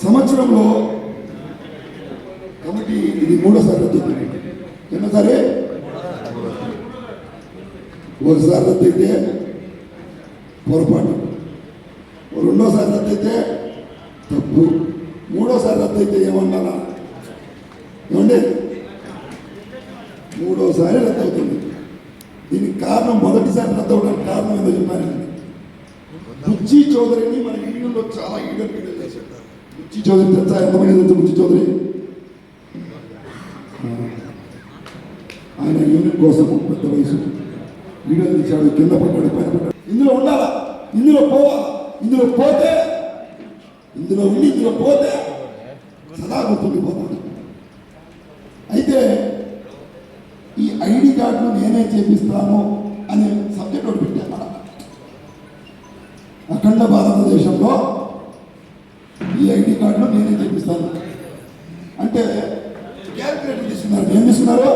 సంవత్సరంలో కమిటీ ఇది మూడోసారి రద్దవుతుంది. ఎన్నోసారి ఒకసారి రద్దయితే పొరపాటు, రెండోసారి రద్దయితే తప్పు, మూడోసారి రద్దయితే ఏమన్నారా? ఏమండి, మూడోసారి రద్దవుతుంది. దీనికి కారణం మొదటిసారి రద్దవడానికి కారణం ఏదో చెప్పానండి. బుచ్చి చౌదరిని మన యూనియన్లో చాలా ఈడలు చేశారు. బుచ్చి చౌదరి తెలుసా? ఎంతమంది తెలుసు బుచ్చి చౌదరి? ఆయన యూనియన్ కోసం పెద్ద వయసు వీడియోలు తీశాడు, కింద పడ్డాడు, పైన పడ్డాడు. ఇందులో ఉండాలా, ఇందులో పోవాలా, ఇందులో పోతే, ఇందులో ఉండి ఇందులో పోతే సదా గుర్తుండిపోతాడు. అయితే ఈ ఐడి కార్డును నేనే చేపిస్తాను అనే సబ్జెక్ట్ ఒకటి పెట్టాను. అఖండ భారతదేశంలో ఈ ఐడి కార్డును నేనే చేపిస్తాను అంటే క్యాల్కులేటర్ తీసుకున్నారు. ఏం తీసుకున్నారు?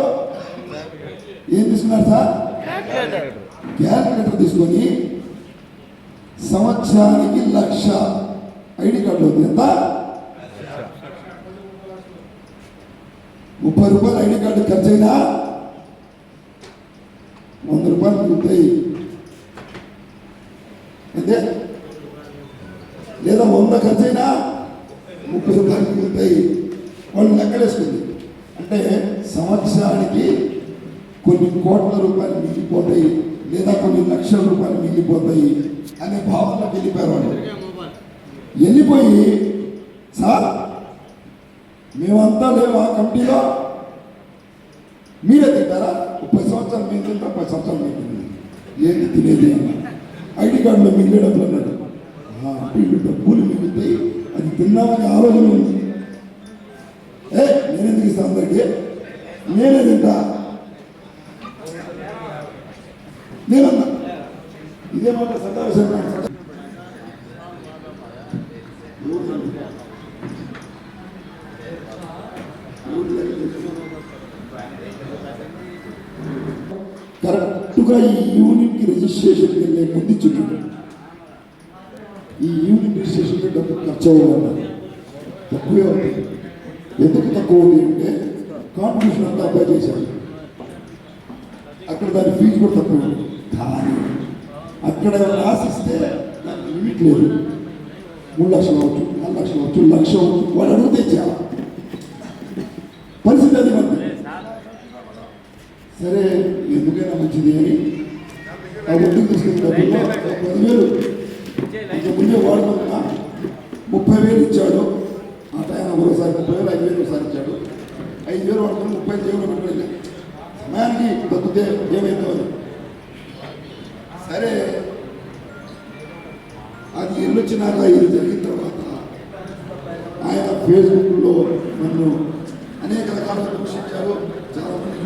ఏం తీసుకున్నారు సార్? క్యాల్కులేటర్ తీసుకొని సంవత్సరానికి 1,00,000 ఐడి కార్డులు ఉంది. ఎంత? 30 రూపాయలు ఐడి కార్డు ఖర్చు అయినా 100 రూపాయలు మిగులుతాయి. అదే లేదా 100 ఖర్చు అయినా 30 రూపాయలు మిగులుతాయి. వాళ్ళు లెక్కలేసుకుంది. అంటే సంవత్సరానికి కొన్ని కోట్ల రూపాయలు మిగిలిపోతాయి, లేదా కొన్ని లక్షల రూపాయలు మిగిలిపోతాయి అనే భావనలోకి వెళ్ళిపోయారు వాళ్ళు. వెళ్ళిపోయి సార్ మేమంతా లేవు ఆ కమిటీలో, మీరే తింటారా? 30 సంవత్సరాలు మేము తింటాం, 10 సంవత్సరాలు మేము తింటాం. ఏంటి తినేది అన్న ఐడి కార్డులో మిగిలే డబ్బులు అన్నాడు. వీళ్ళు డబ్బులు మిగులుతాయి, అది తిన్నామని ఆలోచన ఉంది. నేనెందుకు ఇస్తాను అందరికీ? నేనే తింటా. నేనన్నా ఇదే మాట సదాశం కరెక్ట్గా ఈ యూనిట్కి రిజిస్ట్రేషన్కి వెళ్ళే ముందు చుట్టూ ఈ యూనిట్ రిజిస్ట్రేషన్కి డబ్బు ఖర్చు అవ్వాలన్నారు. తక్కువే అవుతుంది. ఎందుకు తక్కువ ఉంది అంటే కాంట్రిబ్యూషన్ అంతా అప్లై చేశారు. అక్కడ దాని ఫీజు కూడా తక్కువ ఉంది. కానీ అక్కడ రాసిస్తే దానికి లిమిట్ లేదు. 3 లక్షలు అవచ్చు, 4 లక్షలు అవచ్చు, 1,00,000 అవచ్చు. వాడు అడిగితే ఇచ్చారు. పరిస్థితి అది మంది. సరే ఎందుకైనా మంచిది అని ఆ ఒడ్డుకు తీసుకున్న డబ్బుల్లో 10,000 ఇంకా ముందే వాడుకున్నా 30,000 ఇచ్చాడు. ఆ టైం ఒకసారి 30,000, 5,000 ఒకసారి ఇచ్చాడు. 5,000 వాడుకుని 35,000 పెట్టుకోలేదు. సమయానికి దొరికితే ఏమైందో అని. సరే అది ఎన్నొచ్చినాక ఇది జరిగిన తర్వాత ఆయన ఫేస్బుక్లో నన్ను అనేక రకాలుగా దూషించారు. చాలామంది